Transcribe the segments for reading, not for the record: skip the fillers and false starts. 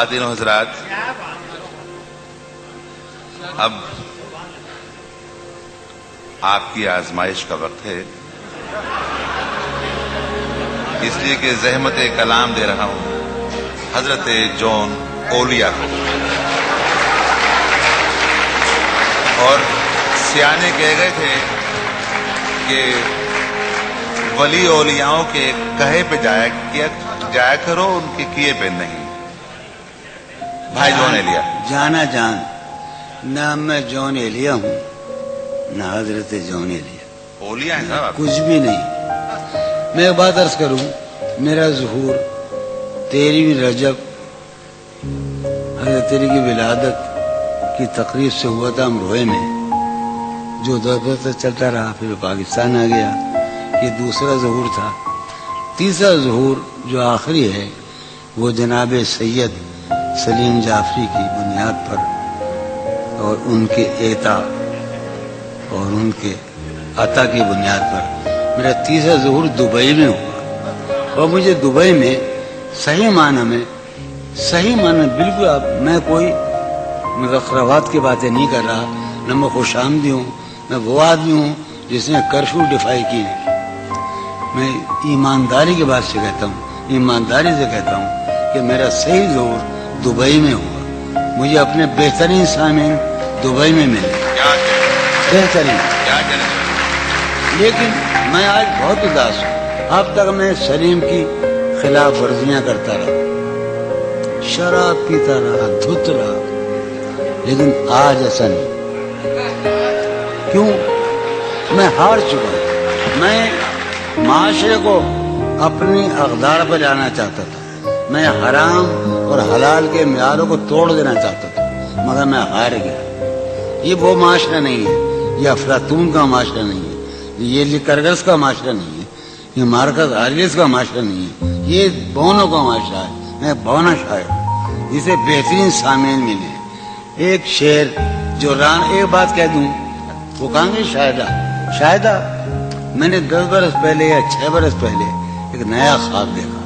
خواتین و حضرات، اب آپ کی آزمائش کا وقت ہے، اس لیے کہ زحمت کلام دے رہا ہوں حضرت جون اولیا کو۔ اور سیانے کہہ گئے تھے کہ ولی اولیاؤں کے کہے پہ جایا کرو، ان کے کیے پہ نہیں۔ بھائی جون ایلیا جانا جان، نہ میں جون ایلیا ہوں نہ حضرت جون ایلیا، اولیا ہیں صاحب، کچھ بھی نہیں۔ میں ایک بات عرض کروں، میرا ظہور 13 رجب حضرت علی کی ولادت کی تقریب سے ہوا تھا امروہے میں، جو دور سے چلتا رہا، پھر پاکستان آ گیا۔ یہ دوسرا ظہور تھا۔ تیسرا ظہور جو آخری ہے وہ جناب سید سلیم جعفری کی بنیاد پر اور ان کے ایتا اور ان کے عطا کی بنیاد پر میرا تیسرا ظہور دبئی میں ہوا۔ اور مجھے دبئی میں صحیح معنی میں بالکل، اب میں کوئی مذخرفات کی باتیں نہیں کر رہا، نہ میں خوش آمدی ہوں، میں وہ آدمی ہوں جس نے کرفیو ڈیفائی کی ہے۔ میں ایمانداری کی بات سے کہتا ہوں، ایمانداری سے کہتا ہوں کہ میرا صحیح ظہور دبئی میں ہوا۔ مجھے اپنے بہترین سامعین دبئی میں ملے، بہترین۔ لیکن میں آج بہت اداس ہوں۔ اب تک میں سلیم کی خلاف ورزیاں کرتا رہا، شراب پیتا رہا، دھت رہا، لیکن آج ایسا نہیں۔ کیوں؟ میں ہار چکا ہوں۔ میں معاشرے کو اپنی اقدار پر لانا چاہتا تھا، میں حرام اور حلال کے معیاروں کو توڑ دینا چاہتا تھا، مگر میں ہار گیا۔ یہ وہ معاشرہ نہیں ہے، یہ افلاطون کا معاشرہ نہیں ہے، یہ لیکرگس کا معاشرہ نہیں ہے، یہ مارکس آریس کا معاشرہ نہیں ہے، یہ بونوں کا معاشرہ ہے۔ میں بونا شاعر ہوں جسے بہترین سامعین ملے۔ ایک شعر جو ایک بات کہہ دوں، وہ کہاں گے شاہدہ میں نے 10 برس پہلے یا 6 برس پہلے ایک نیا خواب دیکھا۔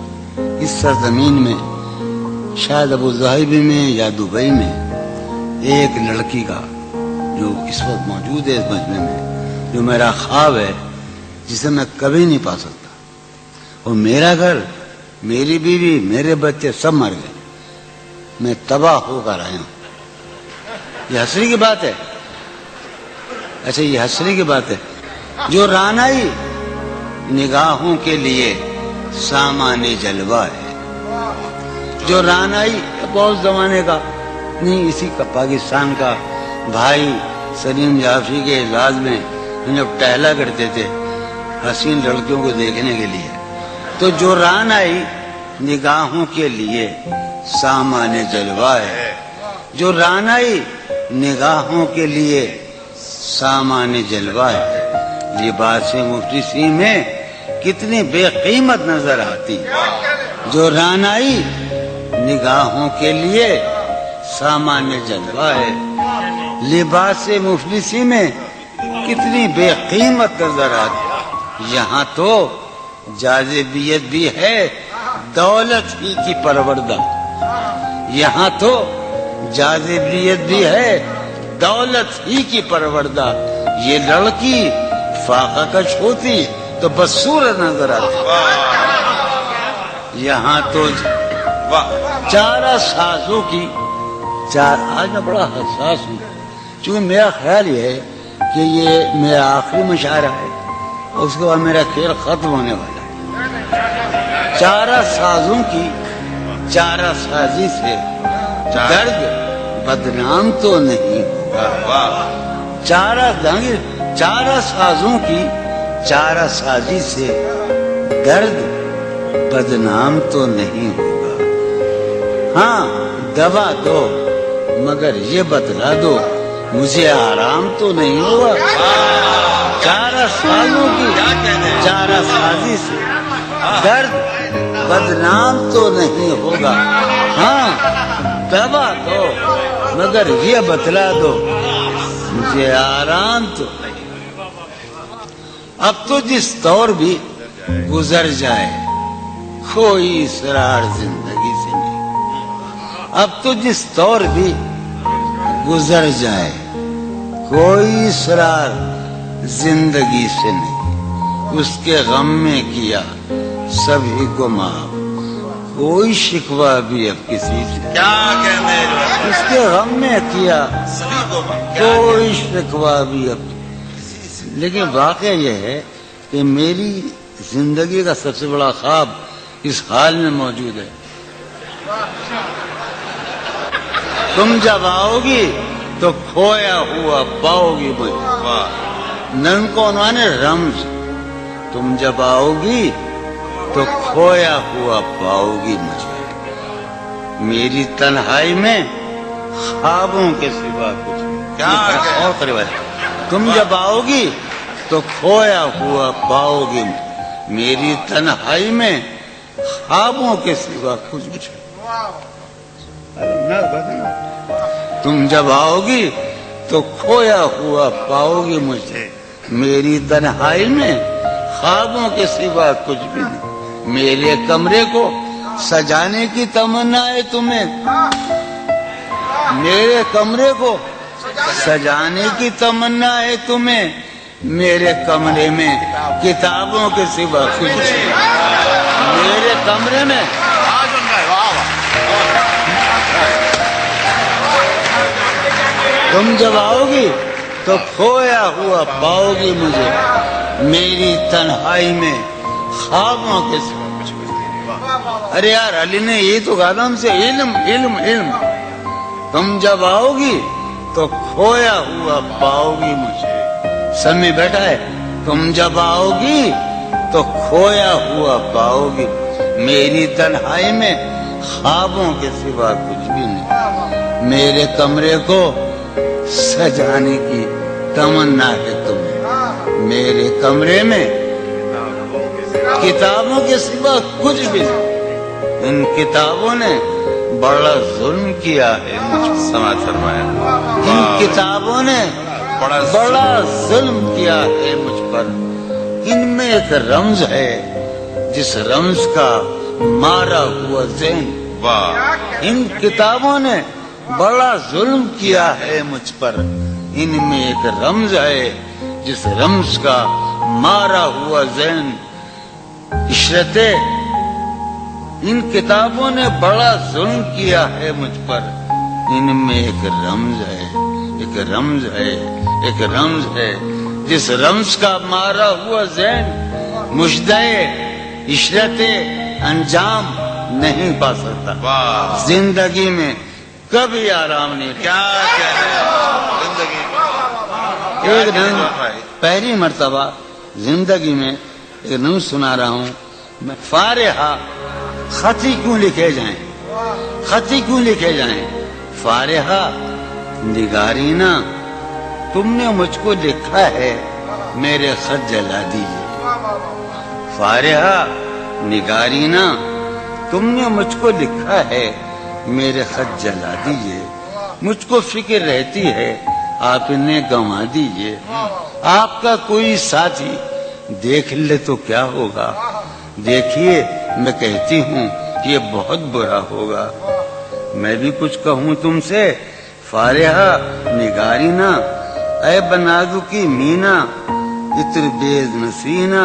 اس سرزمین میں، شاید ابو ظہبی میں یا دبئی میں، ایک لڑکی کا جو اس وقت موجود ہے اس مجمع میں، جو میرا خواب ہے، جسے میں کبھی نہیں پا سکتا۔ اور میرا گھر، میری بیوی، میرے بچے سب مر گئے، میں تباہ ہو کر آیا ہوں۔ یہ حسرت کی بات ہے، اچھا یہ حسرت کی بات ہے۔ جو رانائی نگاہوں کے لیے سامان جلوہ ہے، جو رانائی بہت زمانے کا نہیں، اسی کا پاکستان کا بھائی سلیم جعفری کے اعزاز میں ہم جب ٹہلا کرتے تھے حسین لڑکیوں کو دیکھنے کے لیے، تو جو رانائی نگاہوں کے لیے سامان جلوہ ہے، جو رانائی نگاہوں کے لیے سامان جلوہ ہے، لباس مفلسی میں کتنی بے قیمت نظر آتی۔ جو رانائی نگاہوں کے لیے سامان جلوہ ہے، لباس مفلسی میں کتنی بے قیمت نظر آتی۔ یہاں تو جاذبیت بھی ہے دولت ہی کی پروردہ، یہاں تو جاذبیت بھی ہے دولت ہی کی پروردہ۔ یہ لڑکی فاقہ کش ہوتی تو بدصورت نظر آتی۔ یہاں تو چارہ سازوں کی آج میں بڑا حساس ہوں، چونکہ میرا خیال یہ ہے کہ یہ میرا آخری مشاعرہ ہے، اور اس کے بعد میرا کھیل ختم ہونے والا ہے۔ چارہ سازوں کی چارہ سازی سے درد بدنام تو نہیں ہوگا۔ چارہ سازوں کی چارہ سازی سے درد بدنام تو نہیں ہوگا۔ ہاں دوا دو مگر یہ بتلا دو مجھے آرام تو نہیں ہوگا۔ چارہ سازوں کی چارہ سازی سے درد بدنام تو نہیں ہوگا۔ ہاں دوا دو مگر یہ بتلا دو مجھے آرام تو نہیں۔ اب تو جس دور بھی گزر جائے کوئی اسرار زندگی سے نہیں۔ اب تو جس دور بھی گزر جائے کوئی اسرار زندگی سے نہیں، اس کے غم میں کیا سبھی کو معاف، کوئی شکوہ بھی اب کسی سے، کیا کہنے اس کے غم میں کیا سبھی کو کوئی شکوہ بھی اب، لیکن واقعہ یہ ہے کہ میری زندگی کا سب سے بڑا خواب اس حال میں موجود ہے، تم جب آؤ گی تو کھویا ہوا پاؤ گی مجھے، نن کو عنوان ہے رمز، تم جب آؤ گی تو کھویا ہوا پاؤ گی مجھے، میری تنہائی میں خوابوں کے سوا کچھ کیا اور قریب ہے، تم جب آؤ گی تو کھویا ہوا پاؤ گی، میری تنہائی میں خوابوں کے سوا کچھ بھی تم جب آؤ گی تو کھویا ہوا پاؤ گی مجھے، میری تنہائی میں خوابوں کے سوا کچھ بھی نہیں، میرے کمرے کو سجانے کی تمنا ہے تمہیں، میرے کمرے کو سجانے کی تمنا ہے تمہیں، میرے کمرے میں کتابوں کے سوا کچھ نہیں، میرے کمرے میں تم جب آؤ گی تو کھویا ہوا پاؤ گی مجھے، میری تنہائی میں خوابوں کے سوا کچھ نہیں۔ ارے یار علی نے یہ تو کہا تھا ہم سے، علم علم علم، تم جب آؤ گی تو کھویا ہوا پاؤ گی مجھے، سب میں بیٹھا ہے، تم جب آؤ گی تو کھویا ہوا پاؤ گی، میری تنہائی میں خوابوں کے سوا کچھ بھی نہیں، میرے کمرے کو سجانے کی تمنا ہے تمہیں، میرے کمرے میں کتابوں کے سوا کچھ بھی نہیں، ان کتابوں نے بڑا ظلم کیا ہے مجھ پر، سماعت فرمایا، ان کتابوں نے بڑا ظلم کیا ہے مجھ پر، ان میں ایک رمز ہے جس رمز کا مارا ہوا ذہن، ان کتابوں نے بڑا ظلم کیا ہے مجھ پر، ان میں ایک رمز ہے جس رمز کا مارا ہوا ذہن، عشرت ان کتابوں نے بڑا ظلم کیا ہے مجھ پر، ان میں ایک رمز ہے، ایک رمز ہے، ایک رمز ہے جس رمز کا مارا ہوا ذہن مجدے عشرت انجام نہیں پا سکتا، زندگی میں کبھی آرام نہیں، کیا زندگی ایک دن پہلی مرتبہ زندگی میں ایک نظم سنا رہا ہوں میں، فارحہ خطی کیوں لکھے جائیں، خطی کیوں لکھے جائیں، فارحہ نگارینا تم نے مجھ کو لکھا ہے میرے خط جلا دیجیے، فارحہ نگارینا تم نے مجھ کو لکھا ہے میرے خط جلا دیجیے، مجھ کو فکر رہتی ہے آپ انہیں گنوا دیجیے، آپ کا کوئی ساتھی دیکھ لے تو کیا ہوگا، دیکھیے میں کہتی ہوں یہ بہت برا ہوگا، میں بھی کچھ کہوں تم سے، فارحہ نگارینا اے بنادو کی مینا، عطر بیز نسینا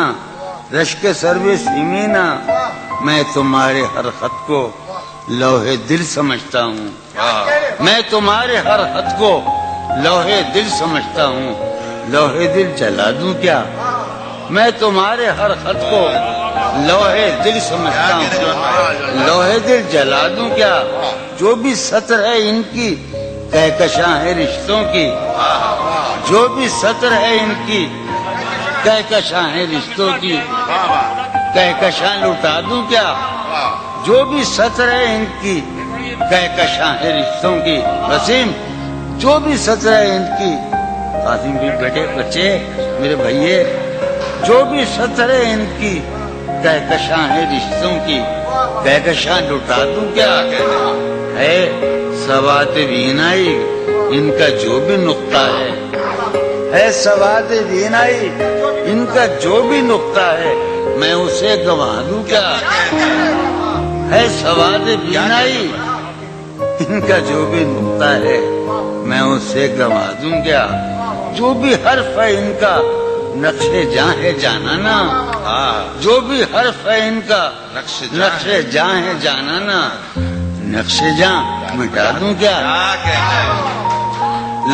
رشک سروے سیمینا، میں تمہارے ہر خط کو لوہے دل سمجھتا ہوں، میں تمہارے ہر خط کو لوہے دل سمجھتا ہوں، لوہے دل جلا دوں کیا، میں تمہارے ہر خط کو لوہے دل سمجھتا ہوں، لوہے دل جلا دوں کیا، جو بھی سطر ہے ان کی کہکشاں ہے رشتوں کی، جو بھی سطر ہے ان کی کہکشاں ہے رشتوں کی، کہکشاں لٹا دوں کیا، جو بھی سطر ہے ان کی کہکشاں ہے رشتوں کی، وسیم جو بھی سطر ہے ان کی، قاسم بھی بیٹے بچے میرے بھائیے، جو بھی سطر ہے ان کی کہکشاں ہے رشتوں کی، کہکشاں لٹا دوں کیا، ہے سوات وینائی ان کا جو بھی نقطہ ہے سوات وینائی ان کا جو بھی نقطہ ہے میں اسے گنوا دوں کیا، ہے سوات وینائی ان کا جو بھی نقطہ ہے میں اسے گنوا دوں کیا؟ جو بھی حرف ہے ان کا نقش جاں ہے جانانا، جو بھی حرف ہے ان کا نقش جاں ہے جانانا، نقش جاں مٹا دوں کیا؟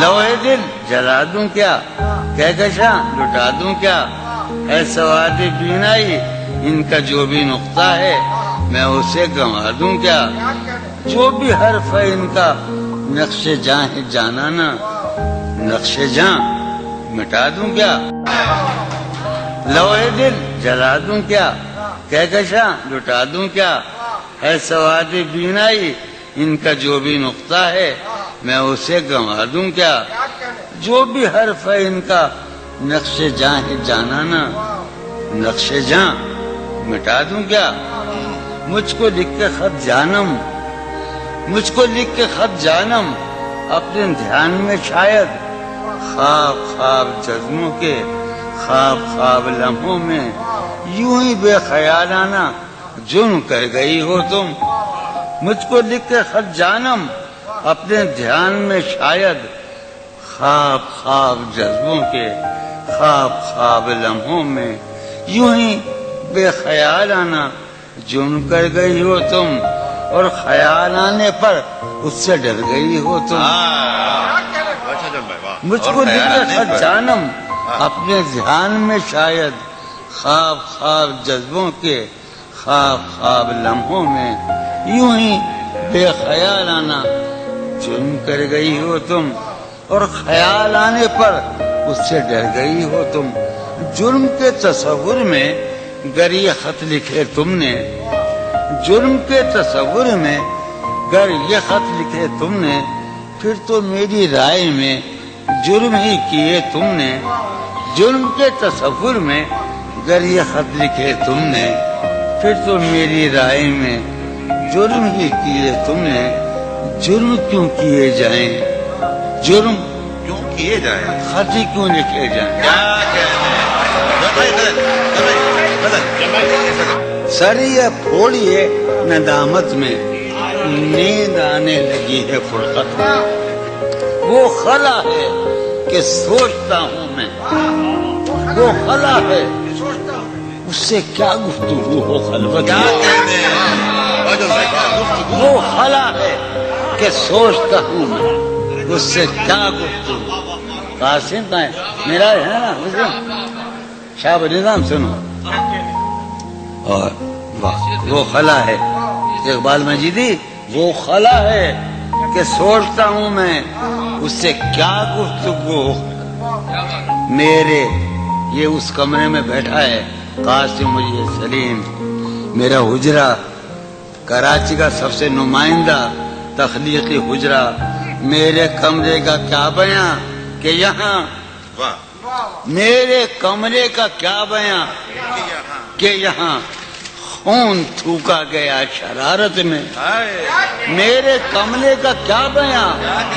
لوہے دل جلا دوں کیا؟ کہکشاں لٹا دوں کیا؟ ہے سواد بینائی ان کا جو بھی نقطہ ہے میں اسے گنوا دوں کیا؟ جو بھی حرف ہے ان کا نقش جاں ہے جانانا، نقش جاں مٹا دوں کیا؟ لوہے دل جلا دوں کیا؟ کہکشاں لٹا دوں کیا؟ ہے سواد بینائی ان کا جو بھی نقطہ ہے میں اسے گنوا دوں کیا؟ جو بھی حرف ہے ان کا نقش جاں ہے جانانا، نقش جاں مٹا دوں کیا؟ مجھ کو لکھ کے خط جانم، مجھ کو لکھ کے خط جانم اپنے دھیان میں شاید، خواب خواب جذبوں کے خواب خواب لمحوں میں یوں ہی بے خیالانہ جرم کر گئی ہو تم۔ مجھ کو لکھ کے خط جانم اپنے دھیان میں شاید، خواب خواب جذبوں کے خواب خواب لمحوں میں یوں ہی بے خیالانہ جرم کر گئی ہو تم، اور خیال آنے پر اس سے ڈر گئی ہو تم۔ مجھ کو لکھ کے خط جانم اپنے ذہن میں شاید، خواب خواب جذبوں کے خواب خواب لمحوں میں یوں ہی بے خیالانہ جرم کر گئی ہو تم، اور خیال آنے پر اس سے ڈر گئی ہو تم۔ جرم کے تصور میں گر یہ خط لکھے تم نے، جرم کے تصور میں گر یہ خط لکھے تم نے، پھر تو میری رائے میں جرم ہی کیے تم نے۔ جرم کے تصور میں گر یہ خط لکھے تم نے، پھر تو میری رائے میں جرم ہی کیے تم نے۔ جرم کیوں کیے جائیں، جرم کیوں کیے جائیں، خط ہی کیوں لکھے جائیں؟ سریے پھوڑیے ندامت میں نیند آنے لگی ہے فرقت میں، وہ خلا ہے کہ سوچتا ہوں میں، وہ خلا ہے اس سے کیا گفتگو ہو خلوت میں، وہ خلا ہے کہ سوچتا ہوں میں، اس سے کیا گفتگو۔ قاسم کا ہے میرا ہے نا شاہ نظام سنو، اور وہ خلا ہے اقبال مجیدی، وہ خلا ہے کہ سوچتا ہوں میں، اس سے کیا گفتگو میرے۔ یہ اس کمرے میں بیٹھا ہے قاسم مجھے سلیم، میرا حجرہ کراچی کا سب سے نمائندہ تخلیقی حجرہ، میرے کمرے کا کیا بیاں کہ یہاں، میرے کمرے کا کیا بیاں کہ یہاں خون تھوکا گیا شرارت میں، میرے کمرے کا کیا بیاں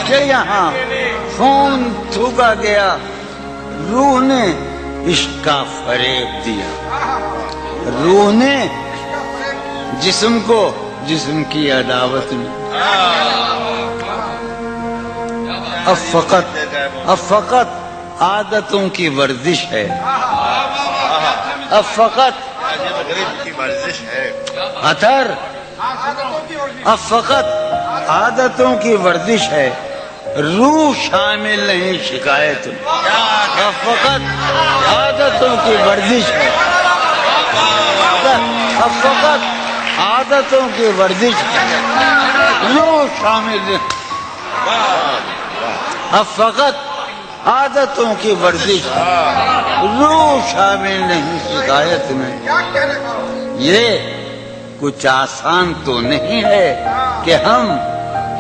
کہ یہاں خون تھوکا گیا، روح نے عشق کا فریب دیا، روح نے جسم کو جسم کی عداوت میں۔ اب فقط عادتوں کی ورزش ہے، اب فقط اثر، اب فقط عادتوں کی ورزش ہے، روح شامل نہیں شکایت میں، اب فقط عادتوں کی ورزش ہے، اب فقط عادتوں کی ورزش ہے، روح شامل نہیں، اب فقط عادتوں کی ورزش ہے، روح شامل نہیں شکایت میں۔ یہ کچھ آسان تو نہیں ہے کہ ہم،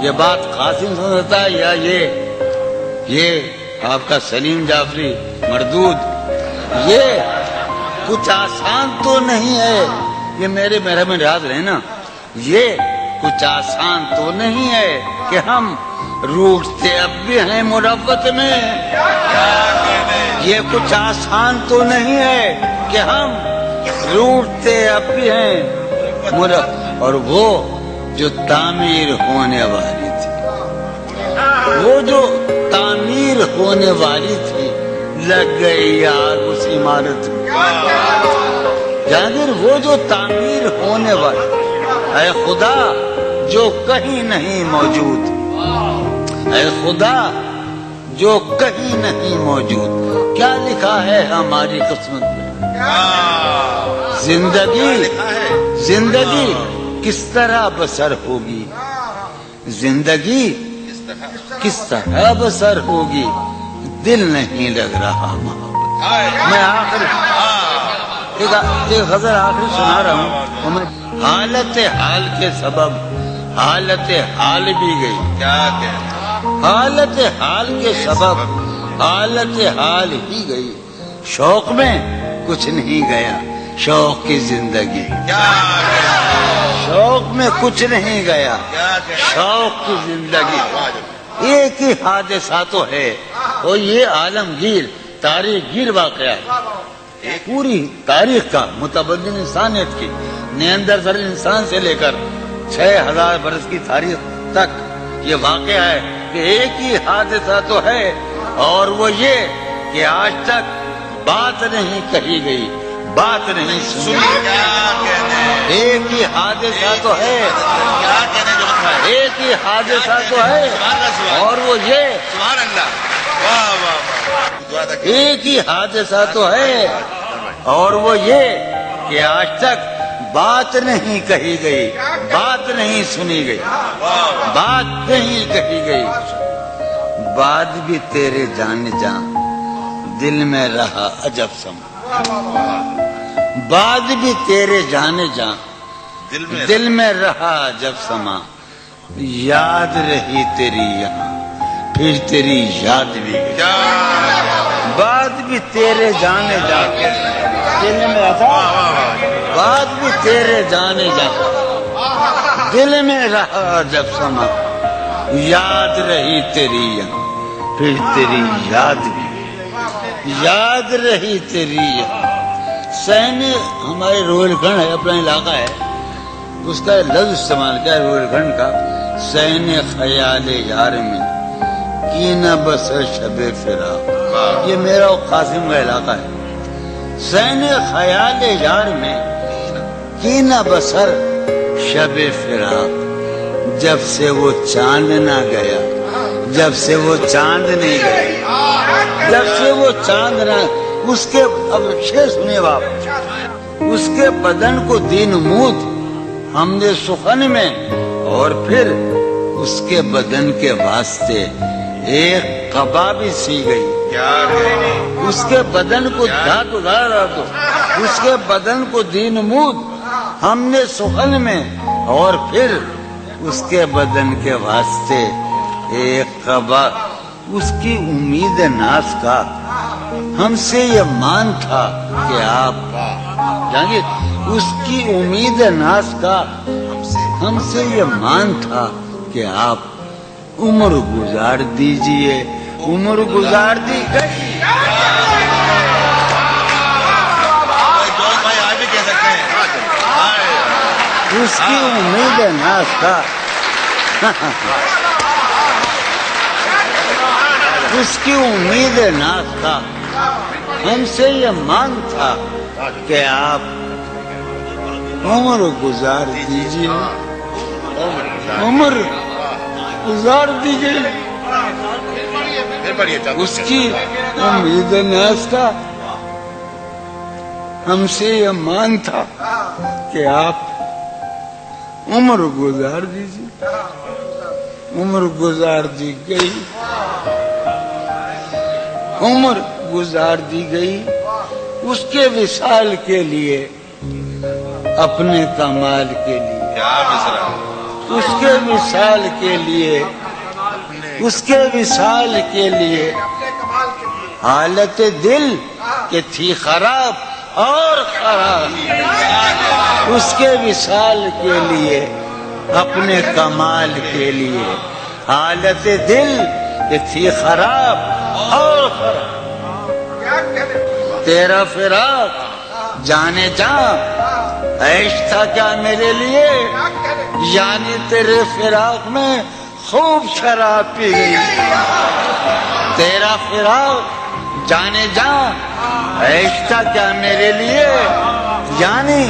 یہ بات قاسم سمجھتا ہے یا یہ آپ کا سلیم جعفری مردود، یہ کچھ آسان تو نہیں ہے، یہ میرے محرم ریاض رہے نا، یہ کچھ آسان تو نہیں ہے کہ ہم روٹتے اب بھی ہیں مروت میں، یہ کچھ آسان تو نہیں ہے کہ ہم روٹتے اب بھی ہیں اور وہ جو تعمیر ہونے والی تھی تعمیر ہونے والی تھی، لگ گئی آگ اس عمارت میں۔ جہانگیر وہ جو تعمیر ہونے والی، اے خدا جو کہیں نہیں موجود، اے خدا جو کہیں نہیں موجود، کیا لکھا ہے ہماری قسمت میں؟ زندگی کس طرح بسر ہوگی، زندگی کس طرح بسر ہوگی، دل نہیں لگ رہا محبت۔ میں آخر ایک غزل آخری سنا رہا ہوں، میں حالت حال کے سبب حالت حال بھی گئی، حالت حال کے سبب حالت حال ہی گئی، شوق میں کچھ نہیں گیا، شوق کی زندگی، شوق میں کچھ نہیں گیا، شوق کی زندگی۔ ایک ہی حادثہ تو ہے اور یہ عالمگیر تاریخ گیر واقعہ ہے، پوری تاریخ کا، متبدل انسانیت کی، نیاندرتال انسان سے لے کر 6000 برس کی تاریخ تک یہ واقعہ ہے کہ ایک ہی حادثہ تو ہے، اور وہ یہ کہ آج تک بات نہیں کہی گئی، بات نہیں سنی گئی۔ ایک ہی حادثہ تو ہے، ایک ہی حادثہ تو ہے، اور وہ یہ ایک ہی حادثہ تو ہے، اور وہ یہ کہ آج تک بات نہیں کہی گئی، بات نہیں سنی گئی، بات نہیں کہی گئی۔ بات بھی تیرے جان جان دل میں رہا عجب سما، بات بھی تیرے جان جان دل میں رہا عجب سما، یاد رہی تیری یہاں پھر تیری یاد بھی گئی، بات بھی تیرے جانے جان دل میں رہا، بات بھی تیرے جانے جان دل میں رہا جب سما، یاد رہی تیری یہاں پھر تیری یاد بھی، یاد رہی تیری یہاں۔ سین ہمارے روہیل کھنڈ ہے، اپنا علاقہ ہے، اس کا لفظ استعمال کیا ہے روہیل کھنڈ کا، سین خیال یار میں کی نہ بس شب فراق، یہ میرا قاسم کا علاقہ ہے۔ سین خیال یار میں کی نہ بسر شب فراق، جب سے وہ چاند نہ گیا، جب سے وہ چاند نہیں گیا، جب سے وہ چاند نہ، اس کے اب شعر سنیے باپ، اس کے بدن کو دین مود ہم نے سخن میں، اور پھر اس کے بدن کے واسطے ایک قبا بھی سی گئی، اس کے بدن کو دھات ادارا تو اس کے بدن کو دین مود ہم نے سخن میں، اور پھر اس کے بدن کے واسطے ایک قبا، اس کی امید ناز کا ہم سے یہ مان تھا کہ آپ جانگیر، اس کی امید ناز کا ہم سے یہ مان تھا کہ آپ عمر گزار دیجئے، عمر گزار دی گئی۔ اس کی امید ناز تھا، اس کی امید ناز تھا، ہم سے یہ مان تھا کہ آپ عمر گزار دیجئے، عمر گزار دیجئے۔ اس کی امید ناز تھا، ہم سے یہ مان تھا کہ آپ عمر گزار دیجئے، عمر گزار دی گئی، عمر گزار دی گئی، اس کے وصال کے لیے، اپنے کمال کے لیے، اس کے وصال کے لیے، اس کے وصال کے لیے، حالت دل کہ تھی خراب اور خراب، اس کے وصال کے لیے، اپنے کمال کے لیے، حالت دل کہ تھی خراب اور خراب، تیرا فراق جانے جا عیش تھا کیا میرے لیے، یعنی تیرے فراق میں خوب شراب پی گئی. تیرا فراق جانے جا عیش تھا کیا میرے لیے, یعنی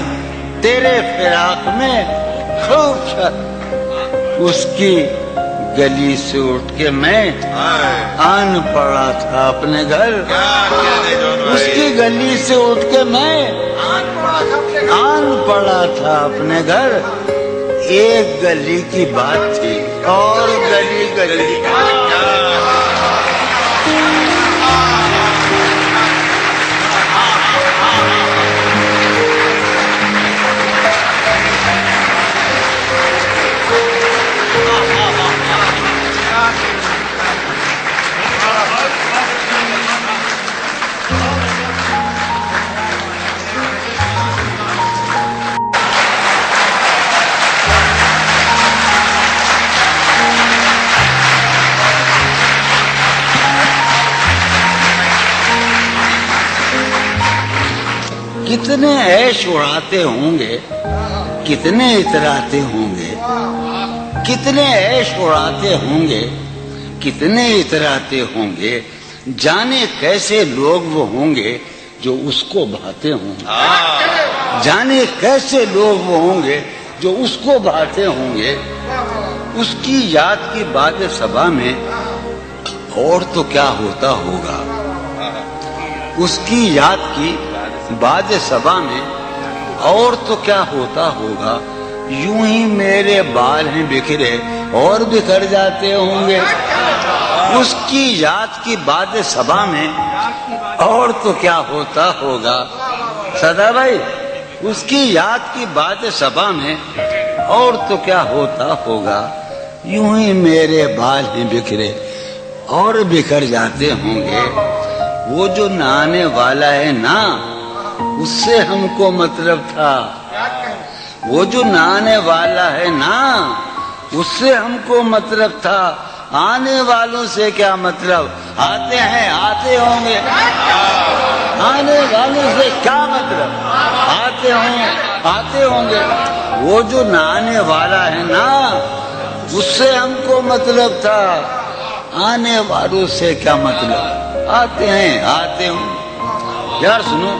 تیرے فراق میں خوب شراب. اس کی گلی سے اٹھ کے میں آن پڑا تھا اپنے گھر. اس کی گلی سے اٹھ کے میں آن پڑا تھا اپنے گھر. ایک گلی کی بات تھی اور گلی گلی کتنے عیش اڑاتے ہوں گے, کتنے اتراتے ہوں گے, کتنے عیش اڑاتے ہوں گے, کتنے اتراتے ہوں گے. جانے کیسے لوگ وہ ہوں گے جو اس کو بھاتے ہوں گے. جانے کیسے لوگ وہ ہوں گے جو اس کو بھاتے ہوں گے. اس کی یاد کی بات صبا میں اور تو کیا ہوتا ہوگا. اس کی یاد کی باد صبا میں اور تو کیا ہوتا ہوگا. یوں ہی میرے بال ہیں بکھرے اور بکھر جاتے ہوں گے. اس کی یاد کی باد صبا میں اور تو کیا ہوتا ہوگا. سدا بھائی, اس کی یاد کی باد صبا میں اور تو کیا ہوتا ہوگا. یوں ہی میرے بال ہیں بکھرے اور بکھر جاتے ہوں گے. وہ جو نہانے والا ہے نا, اس سے ہم کو مطلب تھا. وہ جو نہانے والا ہے نا, اس سے ہم کو مطلب تھا. آنے والوں سے کیا مطلب, آتے ہیں آتے ہوں گے. آنے والوں سے کیا مطلب, آتے ہوں گے. وہ جو نہانے والا ہے نا, اس سے ہم کو مطلب تھا. آنے والوں سے کیا مطلب, آتے ہیں آتے ہوں. یار سنو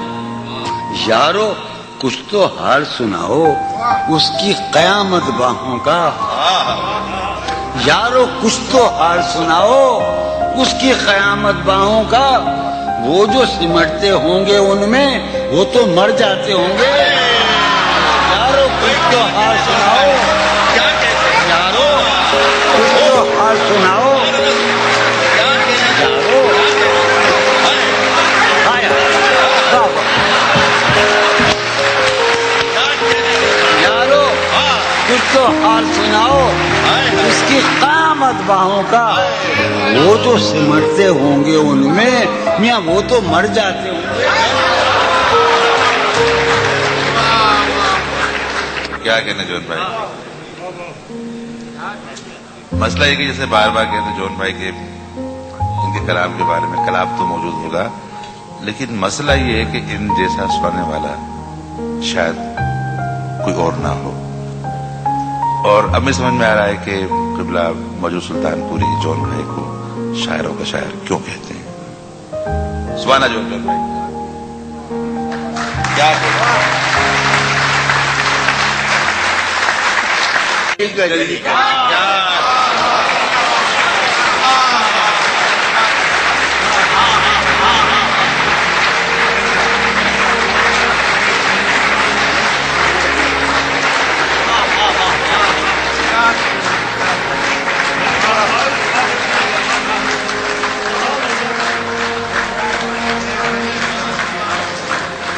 یارو, کچھ تو حال سناؤ اس کی قیامت باہوں کا. یارو کچھ تو حال سناؤ اس کی قیامت باہوں کا. وہ جو سمٹتے ہوں گے ان میں وہ تو مر جاتے ہوں گے. یارو کچھ تو حال سناؤ, یارو کچھ تو حال سناؤ. کچھ تو حال سناؤ اس کی قیامت باہوں کا. وہ جو سمٹتے ہوں گے ان میں میاں وہ تو مر جاتے ہوں گے. کیا کہنا جون بھائی, مسئلہ یہ کہ جیسے بار بار کہتے جون بھائی کے ان کے کلام کے بارے میں کلام تو موجود ہوگا, لیکن مسئلہ یہ ہے کہ ان جیسا سنانے والا شاید کوئی اور نہ ہو. اور اب میں سمجھ میں آ رہا ہے کہ قبلہ موجود سلطان پوری جون بھائی کو شاعروں کا شاعر کیوں کہتے ہیں. سبحانہ جون بھائی کیا گلی